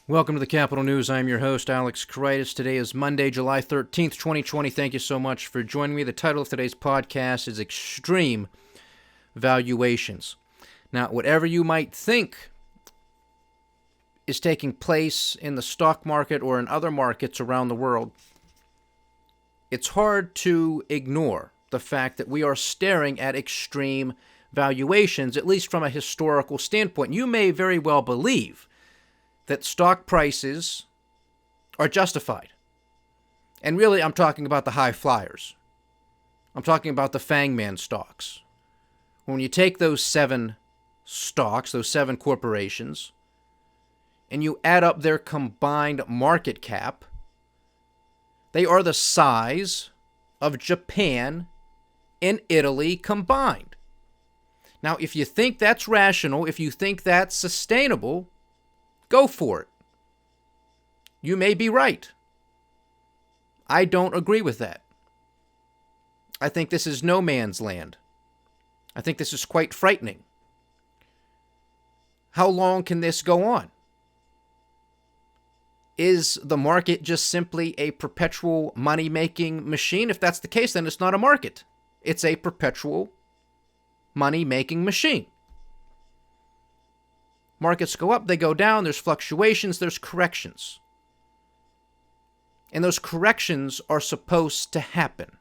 Welcome to the Capital News. I'm your host, Alex Kreitis. Today is Monday, July 13th, 2020. Thank you so much for joining me. The title of today's podcast is Extreme Valuations. Now, whatever you might think is taking place in the stock market or in other markets around the world, it's hard to ignore the fact that we are staring at extreme valuations, at least from a historical standpoint. You may very well believe that stock prices are justified. And really, I'm talking about the high flyers. I'm talking about the Fangman stocks. When you take those 7 stocks, those 7 corporations, and you add up their combined market cap, they are the size of Japan and Italy combined. Now, if you think that's rational, if you think that's sustainable, go for it. You may be right. I don't agree with that. I think this is no man's land. I think this is quite frightening. How long can this go on? Is the market just simply a perpetual money-making machine? If that's the case, then it's not a market. It's a perpetual money-making machine. Markets go up, they go down, there's fluctuations, there's corrections. And those corrections are supposed to happen.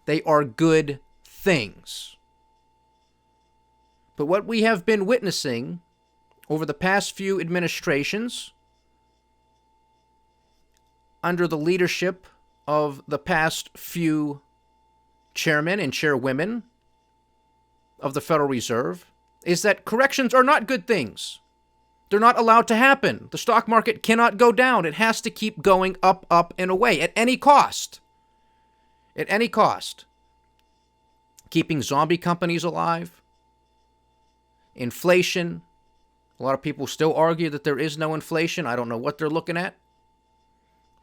They are good things. But what we have been witnessing over the past few administrations, under the leadership of the past few chairmen and chairwomen of the Federal Reserve, is that corrections are not good things. They're not allowed to happen. The stock market cannot go down. It has to keep going up, up, and away at any cost. At any cost. Keeping zombie companies alive. Inflation. A lot of people still argue that there is no inflation. I don't know what they're looking at,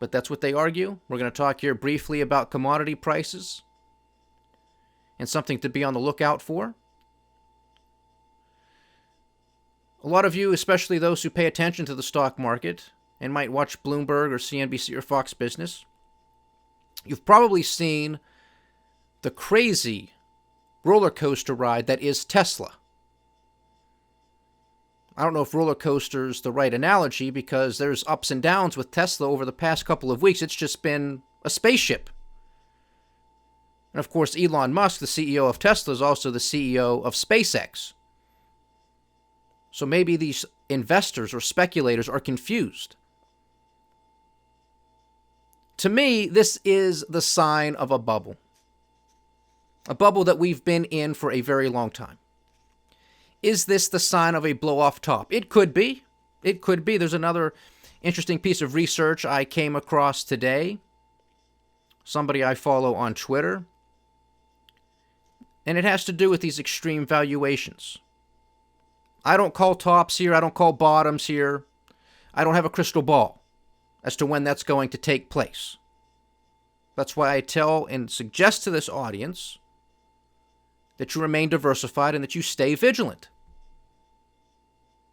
but that's what they argue. We're going to talk here briefly about commodity prices and something to be on the lookout for. A lot of you, especially those who pay attention to the stock market and might watch Bloomberg or CNBC or Fox Business, you've probably seen the crazy roller coaster ride that is Tesla. I don't know if roller coaster is the right analogy because there's ups and downs with Tesla over the past couple of weeks. It's just been a spaceship. And of course, Elon Musk, the CEO of Tesla, is also the CEO of SpaceX. So maybe these investors or speculators are confused. To me, this is the sign of a bubble. A bubble that we've been in for a very long time. Is this the sign of a blow-off top? It could be. It could be. There's another interesting piece of research I came across today. Somebody I follow on Twitter. And it has to do with these extreme valuations. I don't call tops here. I don't call bottoms here. I don't have a crystal ball as to when that's going to take place. That's why I tell and suggest to this audience that you remain diversified and that you stay vigilant,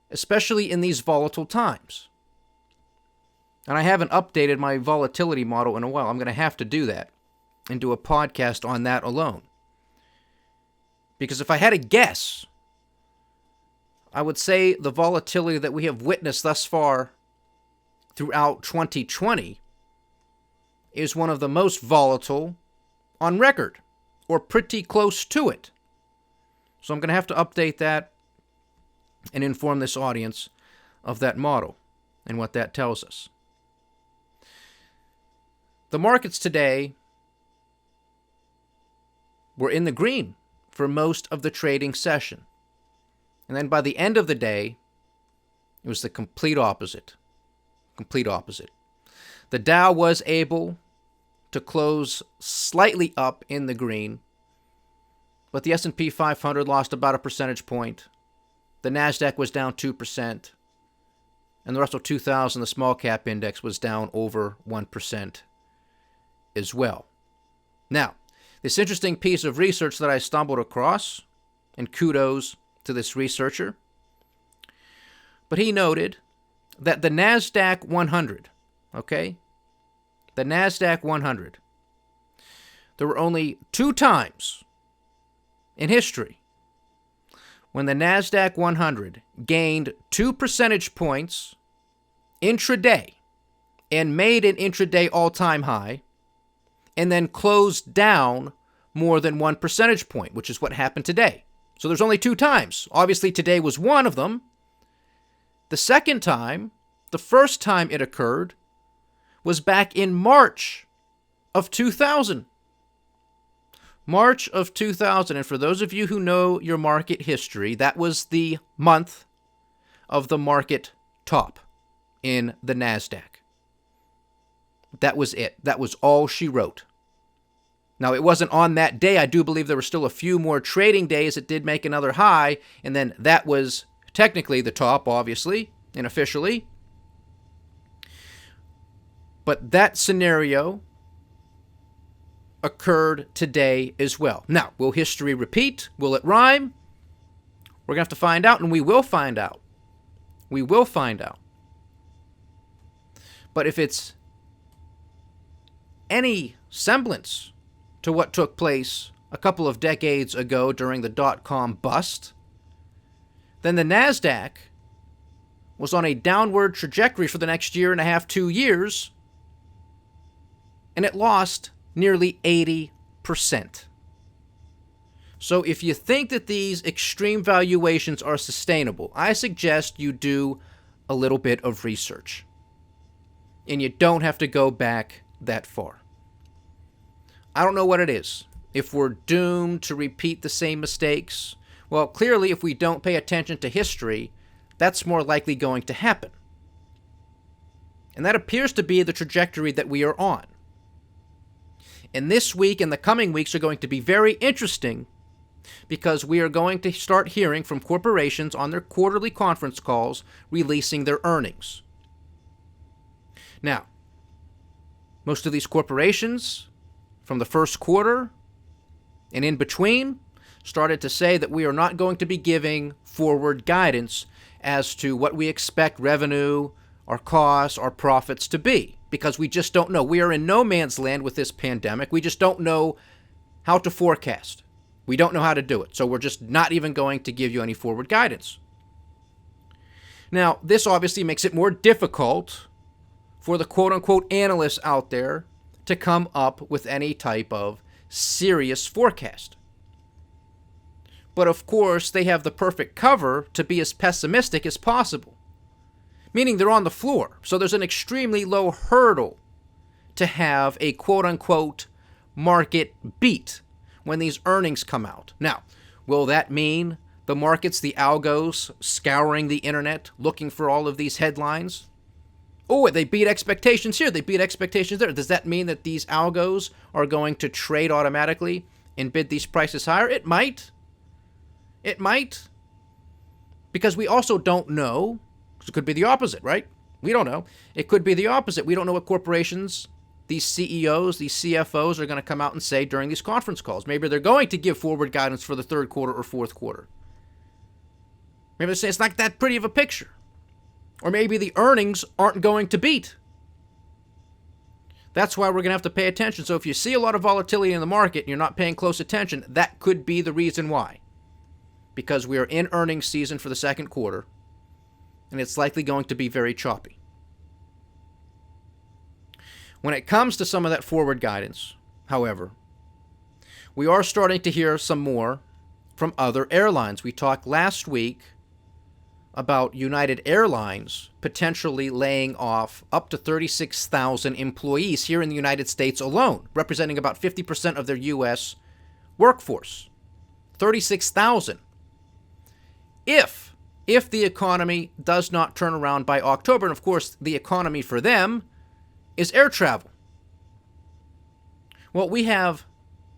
especially in these volatile times. And I haven't updated my volatility model in a while. I'm going to have to do that and do a podcast on that alone. Because if I had a guess, I would say the volatility that we have witnessed thus far throughout 2020 is one of the most volatile on record, or pretty close to it. So I'm going to have to update that and inform this audience of that model and what that tells us. The markets today were in the green for most of the trading session. And then by the end of the day, it was the complete opposite. Complete opposite. The Dow was able to close slightly up in the green, but the S&P 500 lost about a percentage point. The Nasdaq was down 2%, and the Russell 2000, the small cap index, was down over 1% as well. Now, this interesting piece of research that I stumbled across, and kudos to this researcher, but he noted that the Nasdaq 100, okay, the Nasdaq 100, there were only 2 times in history when the Nasdaq 100 gained 2 percentage points intraday and made an intraday all-time high and then closed down more than 1 percentage point, which is what happened today. So there's only 2 times. Obviously, today was one of them. The second time, the first time it occurred, was back in March of 2000. March of 2000, and for those of you who know your market history, that was the month of the market top in the Nasdaq. That was it. That was all she wrote. Now, it wasn't on that day. I do believe there were still a few more trading days. It did make another high, and then that was technically the top, obviously, and officially. But that scenario occurred today as well. Now, will history repeat? Will it rhyme? We're going to have to find out, and we will find out. We will find out. But if it's any semblance to what took place a couple of decades ago during the dot-com bust, then the Nasdaq was on a downward trajectory for the next year and a half, 2 years, and it lost nearly 80%. So if you think that these extreme valuations are sustainable, I suggest you do a little bit of research. And you don't have to go back that far. I don't know what it is. If we're doomed to repeat the same mistakes, well, clearly if we don't pay attention to history, that's more likely going to happen. And that appears to be the trajectory that we are on. And this week and the coming weeks are going to be very interesting because we are going to start hearing from corporations on their quarterly conference calls releasing their earnings. Now, most of these corporations from the first quarter and in between started to say that we are not going to be giving forward guidance as to what we expect revenue, our costs, our profits to be, because we just don't know. We are in no man's land with this pandemic. We just don't know how to forecast. We don't know how to do it. So we're just not even going to give you any forward guidance. Now, this obviously makes it more difficult for the quote-unquote analysts out there to come up with any type of serious forecast. But of course, they have the perfect cover to be as pessimistic as possible, meaning they're on the floor. So there's an extremely low hurdle to have a quote-unquote market beat when these earnings come out. Now, will that mean the markets, the algos, scouring the internet, looking for all of these headlines? Oh, they beat expectations here, they beat expectations there. Does that mean that these algos are going to trade automatically and bid these prices higher? It might. It might. Because we also don't know. It could be the opposite, right? We don't know. It could be the opposite. We don't know what corporations, these CEOs, these CFOs are going to come out and say during these conference calls. Maybe they're going to give forward guidance for the third quarter or fourth quarter. Maybe they say it's not that pretty of a picture. Or maybe the earnings aren't going to beat. That's why we're going to have to pay attention. So if you see a lot of volatility in the market and you're not paying close attention, that could be the reason why. Because we are in earnings season for the second quarter, and it's likely going to be very choppy. When it comes to some of that forward guidance, however, we are starting to hear some more from other airlines. We talked last week about United Airlines potentially laying off up to 36,000 employees here in the United States alone, representing about 50% of their U.S. workforce. 36,000. If the economy does not turn around by October, and of course the economy for them is air travel. Well, we have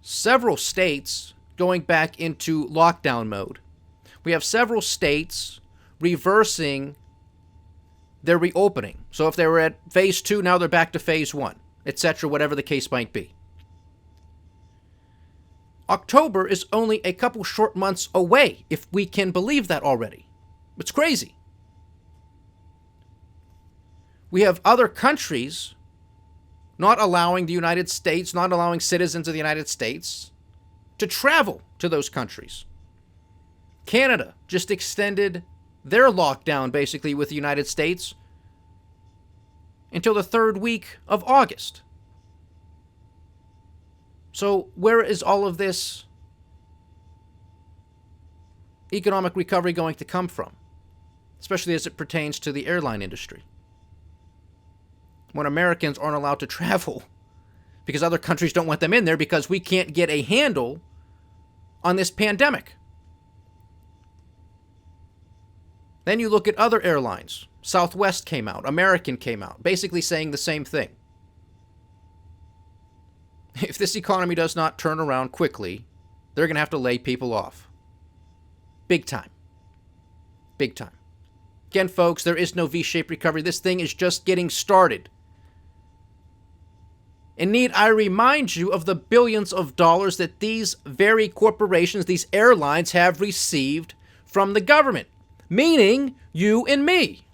several states going back into lockdown mode. We have several states reversing their reopening. So if they were at phase 2, now they're back to phase 1, etc., whatever the case might be. October is only a couple short months away, if we can believe that already. It's crazy. We have other countries not allowing the United States, not allowing citizens of the United States to travel to those countries. Canada just extended their lockdown basically with the United States until the third week of August. So where is all of this economic recovery going to come from, especially as it pertains to the airline industry, when Americans aren't allowed to travel because other countries don't want them in there because we can't get a handle on this pandemic? Then you look at other airlines. Southwest came out, American came out, basically saying the same thing. If this economy does not turn around quickly, they're going to have to lay people off. Big time. Big time. Again, folks, there is no V-shaped recovery. This thing is just getting started. And need I remind you of the billions of dollars that these very corporations, these airlines, have received from the government, meaning you and me.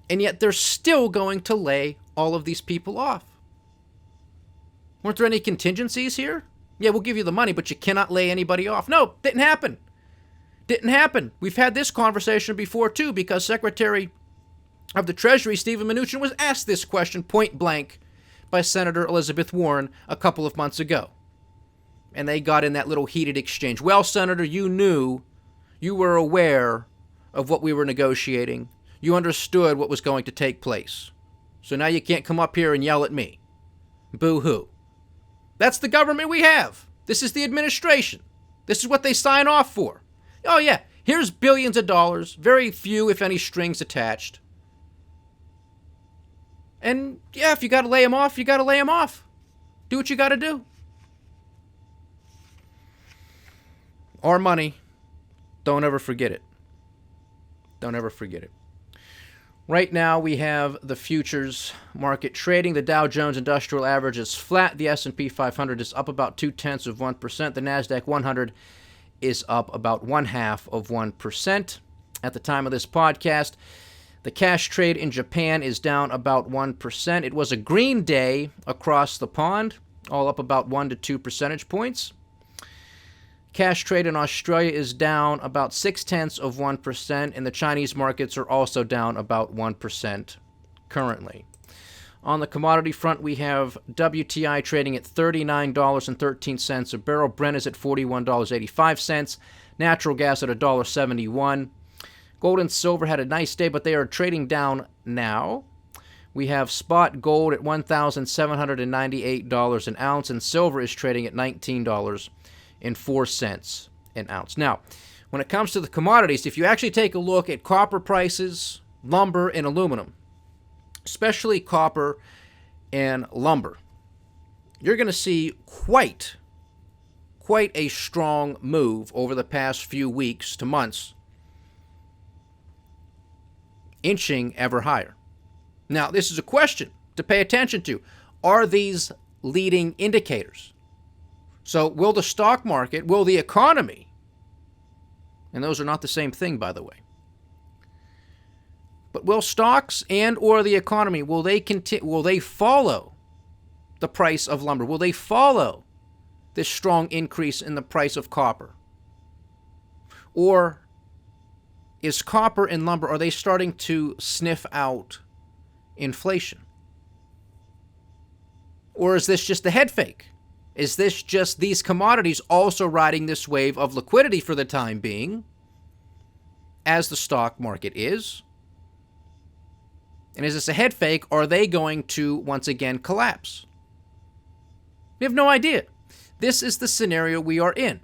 And yet they're still going to lay all of these people off. Weren't there any contingencies here? Yeah, we'll give you the money, but you cannot lay anybody off. No, didn't happen. Didn't happen. We've had this conversation before, too, because Secretary of the Treasury, Steven Mnuchin, was asked this question point blank by Senator Elizabeth Warren a couple of months ago. And they got in that little heated exchange. Well, Senator, you knew, you were aware of what we were negotiating. You understood what was going to take place. So now you can't come up here and yell at me. Boo-hoo. That's the government we have. This is the administration. This is what they sign off for. Oh, yeah, here's billions of dollars, very few, if any, strings attached. And, yeah, if you got to lay them off, you got to lay them off. Do what you got to do. Our money, don't ever forget it. Don't ever forget it. Right now, we have the futures market trading. The Dow Jones Industrial Average is flat. The S&P 500 is up about 0.2%. The Nasdaq 100 is up about 0.5%. At the time of this podcast, the cash trade in Japan is down about 1%. It was a green day across the pond, all up about 1 to 2 percentage points. Cash trade in Australia is down about 0.6%, and the Chinese markets are also down about 1% currently. On the commodity front, we have WTI trading at $39.13 a barrel. Brent is at $41.85. Natural gas at $1.71. Gold and silver had a nice day, but they are trading down now. We have spot gold at $1,798 an ounce, and silver is trading at $19.04 an ounce. Now, when it comes to the commodities, if you actually take a look at copper prices, lumber, and aluminum, especially copper and lumber, you're going to see quite a strong move over the past few weeks to months, inching ever higher. Now, this is a question to pay attention to. Are these leading indicators? So will the stock market, will the economy, and those are not the same thing, by the way, but will stocks and or the economy, will they follow the price of lumber? Will they follow this strong increase in the price of copper? Or is copper and lumber, are they starting to sniff out inflation? Or is this just a head fake? Is this just these commodities also riding this wave of liquidity for the time being, as the stock market is? And is this a head fake, or are they going to once again collapse? We have no idea. This is the scenario we are in.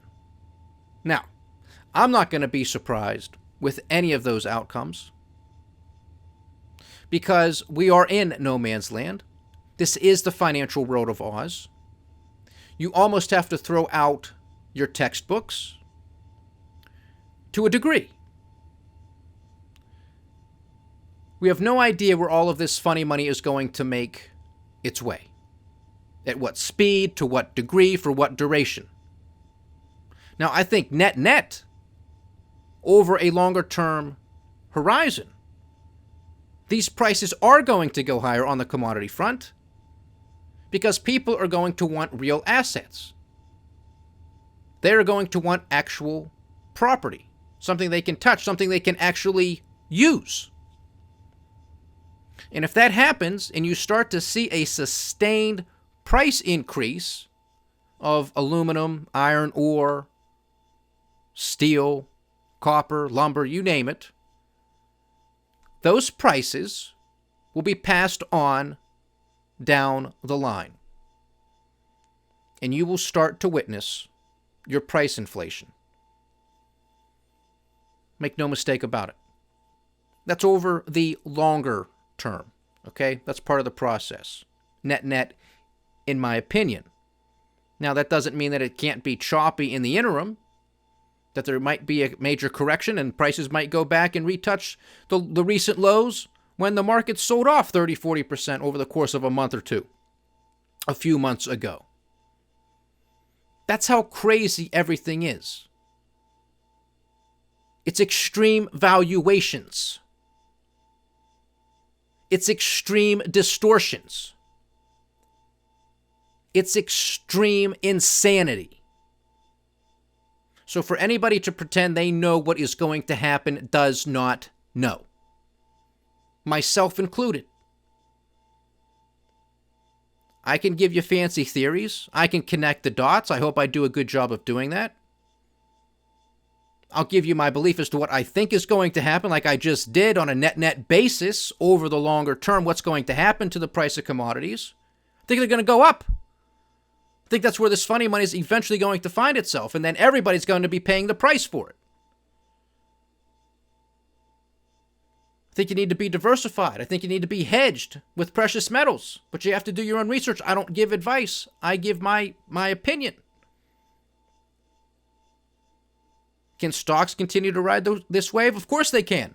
Now, I'm not going to be surprised with any of those outcomes, because we are in no man's land. This is the financial world of Oz. You almost have to throw out your textbooks to a degree. We have no idea where all of this funny money is going to make its way. At what speed, to what degree, for what duration. Now, I think net, over a longer term horizon, these prices are going to go higher on the commodity front because people are going to want real assets. They're going to want actual property, something they can touch, something they can actually use. And if that happens and you start to see a sustained price increase of aluminum, iron ore, steel, copper, lumber, you name it, those prices will be passed on down the line. And you will start to witness your price inflation. Make no mistake about it. That's over the longer term, okay? That's part of the process. Net, in my opinion. Now, that doesn't mean that it can't be choppy in the interim, that there might be a major correction and prices might go back and retouch the recent lows when the market sold off 30, 40% over the course of a month or two, a few months ago. That's how crazy everything is. It's extreme valuations. It's extreme distortions. It's extreme insanity. So for anybody to pretend they know what is going to happen does not know. Myself included. I can give you fancy theories. I can connect the dots. I hope I do a good job of doing that. I'll give you my belief as to what I think is going to happen, like I just did on a net basis over the longer term. What's going to happen to the price of commodities? I think they're going to go up. I think that's where this funny money is eventually going to find itself, and then everybody's going to be paying the price for it. I think you need to be diversified. I think you need to be hedged with precious metals, but you have to do your own research. I don't give advice. I give my opinion. Can stocks continue to ride this wave? Of course they can.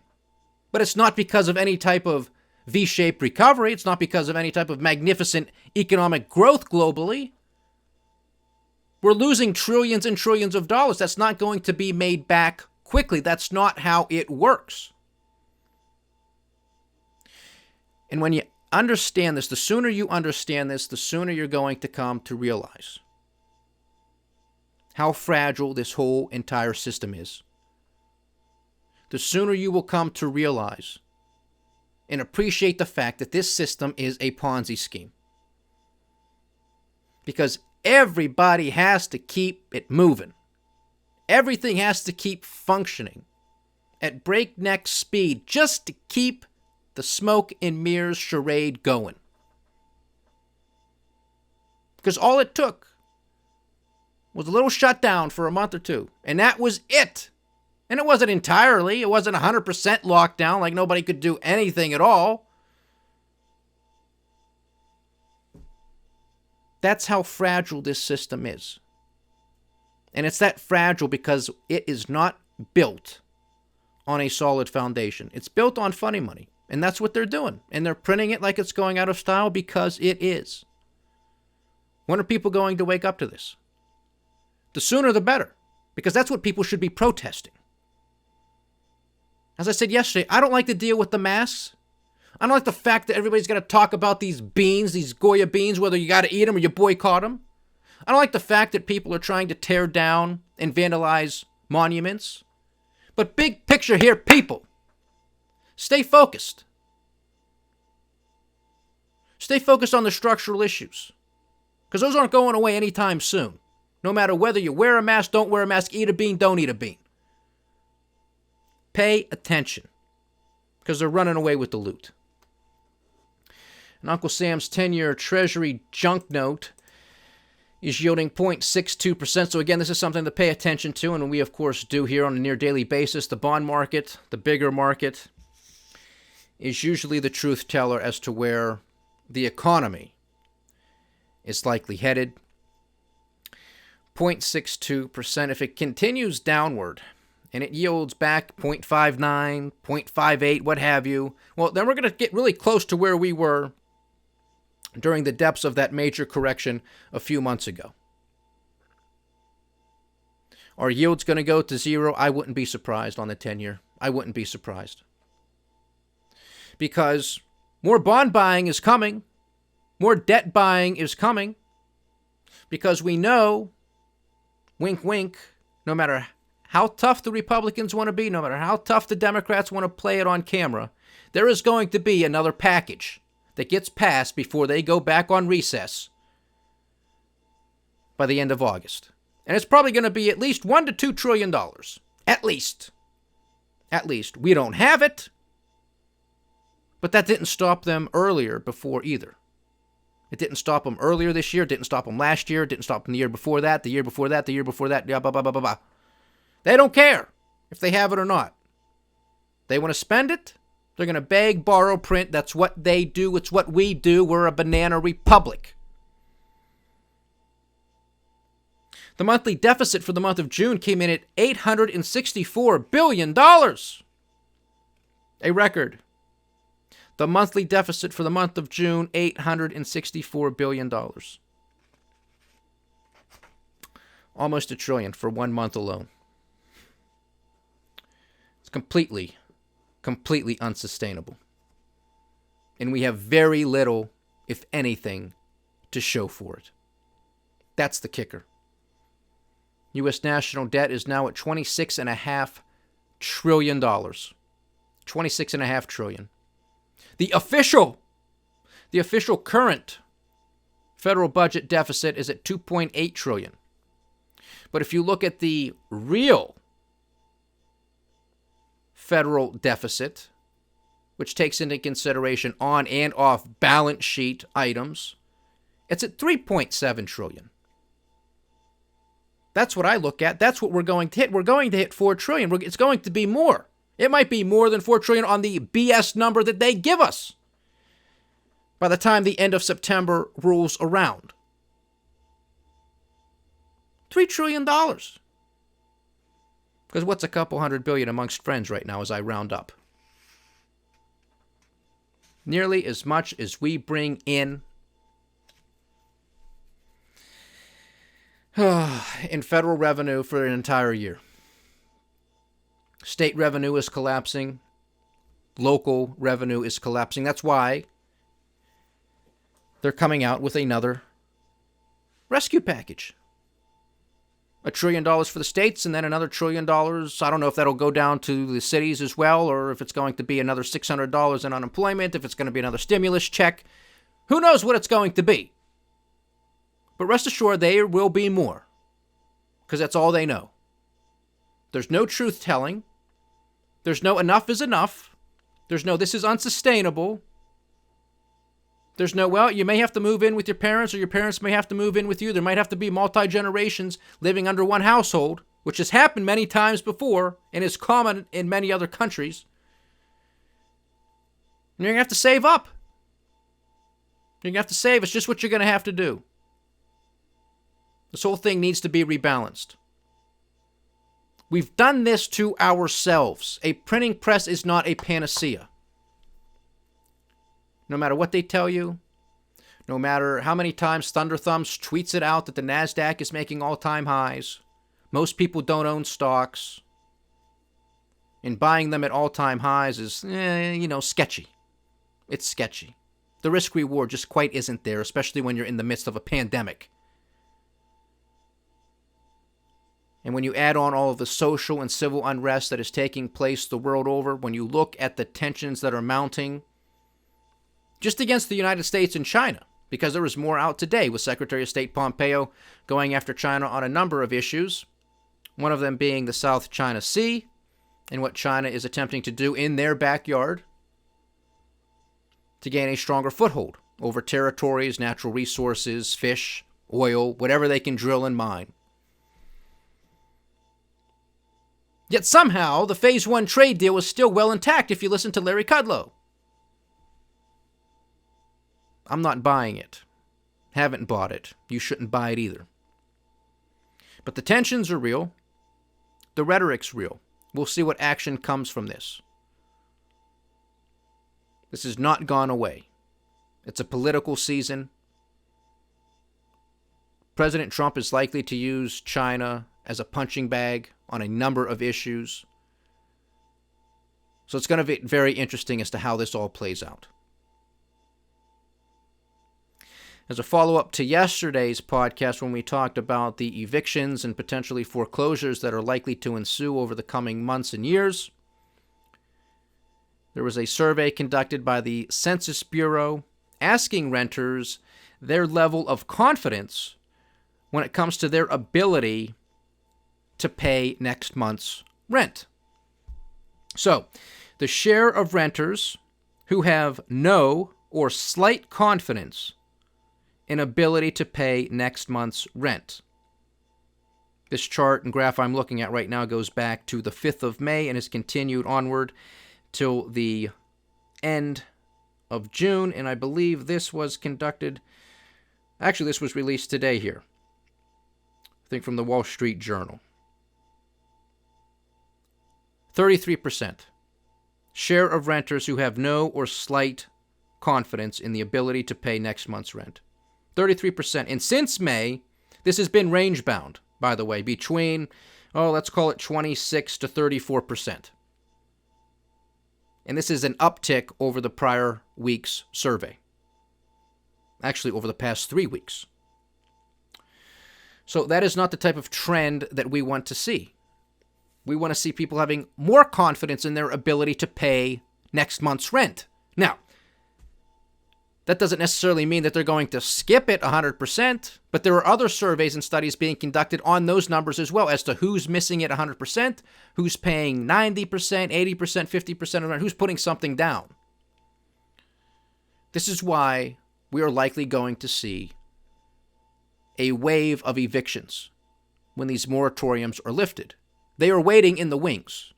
But it's not because of any type of V-shaped recovery. It's not because of any type of magnificent economic growth globally. We're losing trillions and trillions of dollars. That's not going to be made back quickly. That's not how it works. And when you understand this, the sooner you understand this, the sooner you're going to come to realize how fragile this whole entire system is. The sooner you will come to realize and appreciate the fact that this system is a Ponzi scheme. Because everybody has to keep it moving. Everything has to keep functioning at breakneck speed just to keep the smoke and mirrors charade going. Because all it took was a little shutdown for a month or two, and that was it. And it wasn't entirely, it wasn't 100% lockdown, like nobody could do anything at all. That's how fragile this system is. And it's that fragile because it is not built on a solid foundation. It's built on funny money. And that's what they're doing. And they're printing it like it's going out of style because it is. When are people going to wake up to this? The sooner the better. Because that's what people should be protesting. As I said yesterday, I don't like to deal with the masks. I don't like the fact that everybody's going to talk about these beans, these Goya beans, whether you got to eat them or you boycott them. I don't like the fact that people are trying to tear down and vandalize monuments. But big picture here, people, stay focused. Stay focused on the structural issues. Because those aren't going away anytime soon. No matter whether you wear a mask, don't wear a mask, eat a bean, don't eat a bean. Pay attention. Because they're running away with the loot. And Uncle Sam's 10-year Treasury junk note is yielding 0.62%. So again, this is something to pay attention to, and we, of course, do here on a near-daily basis. The bond market, the bigger market, is usually the truth teller as to where the economy is likely headed. 0.62%. If it continues downward and it yields back 0.59, 0.58, what have you, well, then we're going to get really close to where we were during the depths of that major correction a few months ago. Are yields going to go to zero? I wouldn't be surprised on the 10-year. I wouldn't be surprised. because more bond buying is coming, more debt buying is coming, because we know, wink, wink, no matter how tough the Republicans want to be, no matter how tough the Democrats want to play it on camera, there is going to be another package that gets passed before they go back on recess by the end of August. And it's probably going to be at least $1 to $2 trillion. At least. At least. We don't have it. But that didn't stop them earlier before either. It didn't stop them earlier this year. It didn't stop them last year. It didn't stop them the year before that, the year before that, the year before that. Blah, blah, blah, blah, blah. They don't care if they have it or not. They want to spend it. They're going to beg, borrow, print. That's what they do. It's what we do. We're a banana republic. The monthly deficit for the month of June came in at $864 billion. A record. The monthly deficit for the month of June, $864 billion. Almost $1 trillion for 1 month alone. It's completely unsustainable. And we have very little, if anything, to show for it. That's the kicker. U.S. national debt is now at $26.5 trillion. $26.5 trillion. The official current federal budget deficit is at $2.8 trillion. But if you look at the real federal deficit, which takes into consideration on and off balance sheet items, it's at $3.7 trillion. That's what I look at. That's what we're going to hit. We're going to hit $4 trillion. It's going to be more. It might be more than $4 trillion on the BS number that they give us by the time the end of September rolls around. $3 trillion. Because what's a couple $100 billion amongst friends right now as I round up? Nearly as much as we bring in in federal revenue for an entire year. State revenue is collapsing. Local revenue is collapsing. That's why they're coming out with another rescue package. $1 trillion for the states and then another $1 trillion. I don't know if that'll go down to the cities as well or if it's going to be another $600 in unemployment, if it's going to be another stimulus check. Who knows what it's going to be? But rest assured, there will be more because that's all they know. There's no truth telling. There's no enough is enough. There's no this is unsustainable. There's no, well, you may have to move in with your parents or your parents may have to move in with you. There might have to be multi-generations living under one household, which has happened many times before and is common in many other countries. And you're going to have to save up. You're going to have to save. It's just what you're going to have to do. This whole thing needs to be rebalanced. We've done this to ourselves. A printing press is not a panacea. No matter what they tell you, no matter how many times Thunder Thumbs tweets it out that the Nasdaq is making all-time highs, most people don't own stocks. And buying them at all-time highs is, sketchy. It's sketchy. The risk-reward just quite isn't there, especially when you're in the midst of a pandemic. And when you add on all of the social and civil unrest that is taking place the world over, when you look at the tensions that are mounting just against the United States and China, because there was more out today with Secretary of State Pompeo going after China on a number of issues, one of them being the South China Sea and what China is attempting to do in their backyard to gain a stronger foothold over territories, natural resources, fish, oil, whatever they can drill and mine. Yet somehow, the Phase 1 trade deal is still well intact if you listen to Larry Kudlow. I'm not buying it. Haven't bought it. You shouldn't buy it either. But the tensions are real. The rhetoric's real. We'll see what action comes from this. This has not gone away. It's a political season. President Trump is likely to use China as a punching bag on a number of issues. So it's going to be very interesting as to how this all plays out. As a follow-up to yesterday's podcast when we talked about the evictions and potentially foreclosures that are likely to ensue over the coming months and years, there was a survey conducted by the Census Bureau asking renters their level of confidence when it comes to their ability to pay next month's rent. So, the share of renters who have no or slight confidence in ability to pay next month's rent. This chart and graph I'm looking at right now goes back to the 5th of May and has continued onward till the end of June, and I believe this was conducted, actually this was released today here, I think from the Wall Street Journal. 33% share of renters who have no or slight confidence in the ability to pay next month's rent. 33%. And since May, this has been range bound, by the way, between, let's call it 26 to 34%. And this is an uptick over the prior week's survey. Actually, over the past 3 weeks. So that is not the type of trend that we want to see. We want to see people having more confidence in their ability to pay next month's rent. Now, that doesn't necessarily mean that they're going to skip it 100%, but there are other surveys and studies being conducted on those numbers as well as to who's missing it 100%, who's paying 90%, 80%, 50% of rent, who's putting something down. This is why we are likely going to see a wave of evictions when these moratoriums are lifted. They are waiting in the wings.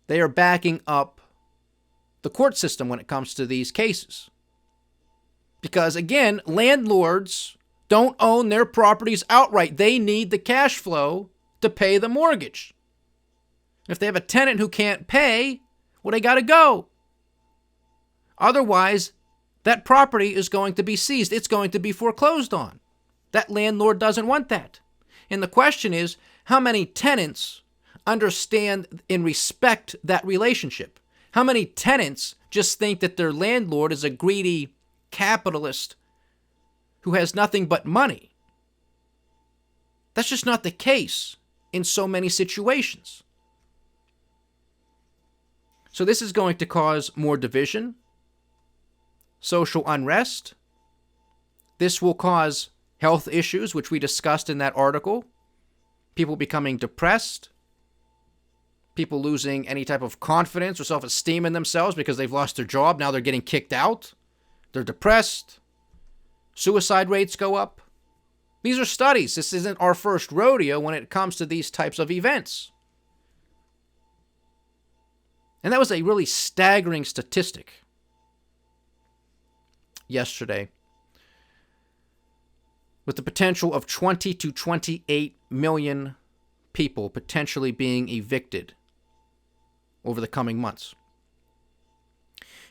They are backing up the court system when it comes to these cases. Because again, landlords don't own their properties outright. They need the cash flow to pay the mortgage. If they have a tenant who can't pay, well, they got to go. Otherwise, that property is going to be seized. It's going to be foreclosed on. That landlord doesn't want that. And the question is, how many tenants understand and respect that relationship? How many tenants just think that their landlord is a greedy capitalist who has nothing but money? That's just not the case in so many situations. So this is going to cause more division, social unrest. This will cause health issues, which we discussed in that article. People becoming depressed. People losing any type of confidence or self-esteem in themselves because they've lost their job. Now they're getting kicked out. They're depressed. Suicide rates go up. These are studies. This isn't our first rodeo when it comes to these types of events. And that was a really staggering statistic yesterday, with the potential of 20 to 28 million people potentially being evicted over the coming months.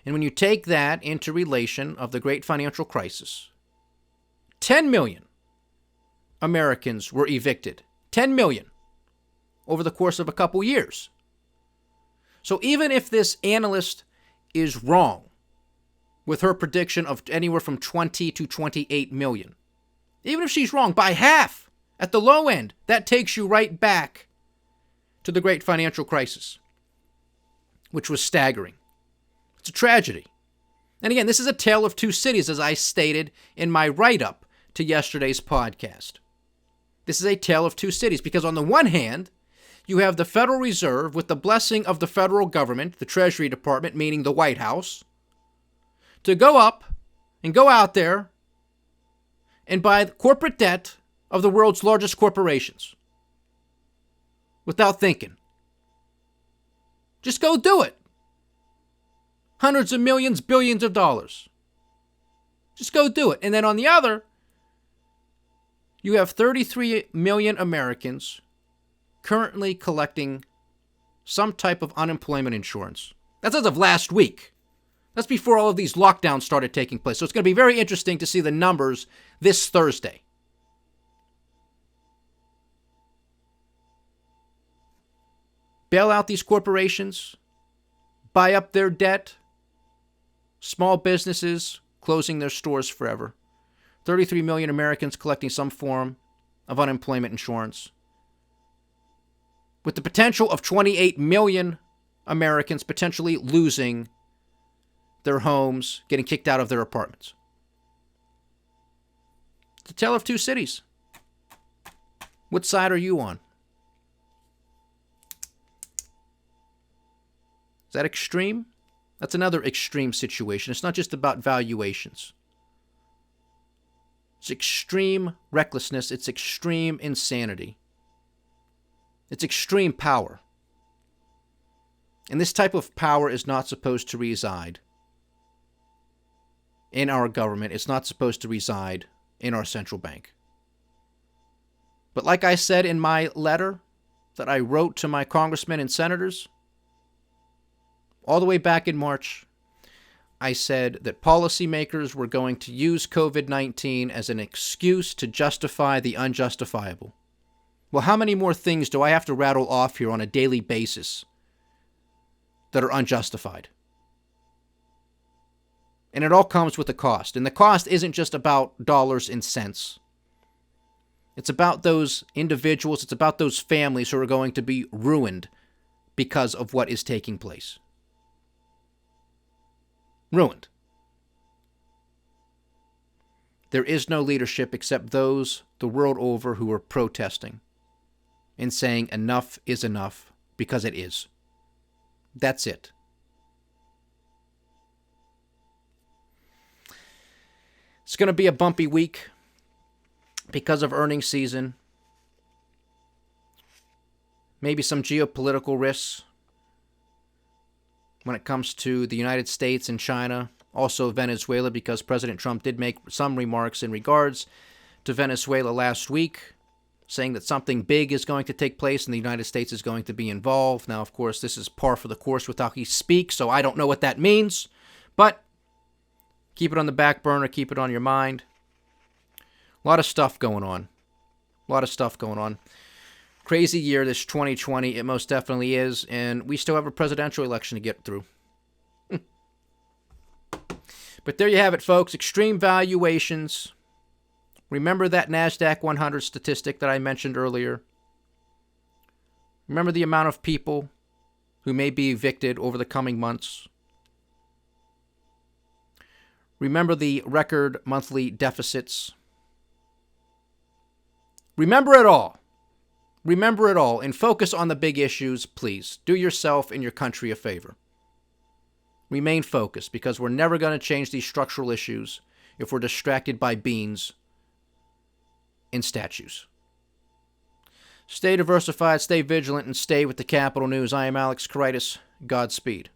And when you take that into relation of the great financial crisis, 10 million Americans were evicted. 10 million over the course of a couple years. So even if this analyst is wrong with her prediction of anywhere from 20 to 28 million, even if she's wrong by half at the low end, that takes you right back to the great financial crisis, which was staggering. It's a tragedy. And again, this is a tale of two cities, as I stated in my write-up to yesterday's podcast. This is a tale of two cities because on the one hand, you have the Federal Reserve with the blessing of the federal government, the Treasury Department, meaning the White House, to go up and go out there and buy the corporate debt of the world's largest corporations without thinking. Just go do it. Hundreds of millions, billions of dollars. Just go do it. And then on the other, you have 33 million Americans currently collecting some type of unemployment insurance. That's as of last week. That's before all of these lockdowns started taking place. So it's going to be very interesting to see the numbers this Thursday. bail out these corporations, buy up their debt, small businesses closing their stores forever, 33 million Americans collecting some form of unemployment insurance, with the potential of 28 million Americans potentially losing their homes, getting kicked out of their apartments. It's a tale of two cities. What side are you on? Is that extreme? That's another extreme situation. It's not just about valuations. It's extreme recklessness. It's extreme insanity. It's extreme power. And this type of power is not supposed to reside in our government. It's not supposed to reside in our central bank. But like I said in my letter that I wrote to my congressmen and senators, all the way back in March, I said that policymakers were going to use COVID-19 as an excuse to justify the unjustifiable. Well, how many more things do I have to rattle off here on a daily basis that are unjustified? And it all comes with a cost. And the cost isn't just about dollars and cents. It's about those individuals, it's about those families who are going to be ruined because of what is taking place. Ruined. There is no leadership except those the world over who are protesting and saying enough is enough, because it is. That's it. It's going to be a bumpy week because of earnings season. Maybe some geopolitical risks when it comes to the United States and China. Also Venezuela, because President Trump did make some remarks in regards to Venezuela last week, saying that something big is going to take place and the United States is going to be involved. Now, of course, this is par for the course with how he speaks, so I don't know what that means. But keep it on the back burner, keep it on your mind. A lot of stuff going on. Crazy year, this 2020. It most definitely is. And we still have a presidential election to get through. But there you have it, folks. Extreme valuations. Remember that Nasdaq 100 statistic that I mentioned earlier. Remember the amount of people who may be evicted over the coming months. Remember the record monthly deficits. Remember it all. Remember it all and focus on the big issues, please. Do yourself and your country a favor. Remain focused, because we're never going to change these structural issues if we're distracted by beans and statues. Stay diversified, stay vigilant, and stay with the Capital News. I am Alex Koritis. Godspeed.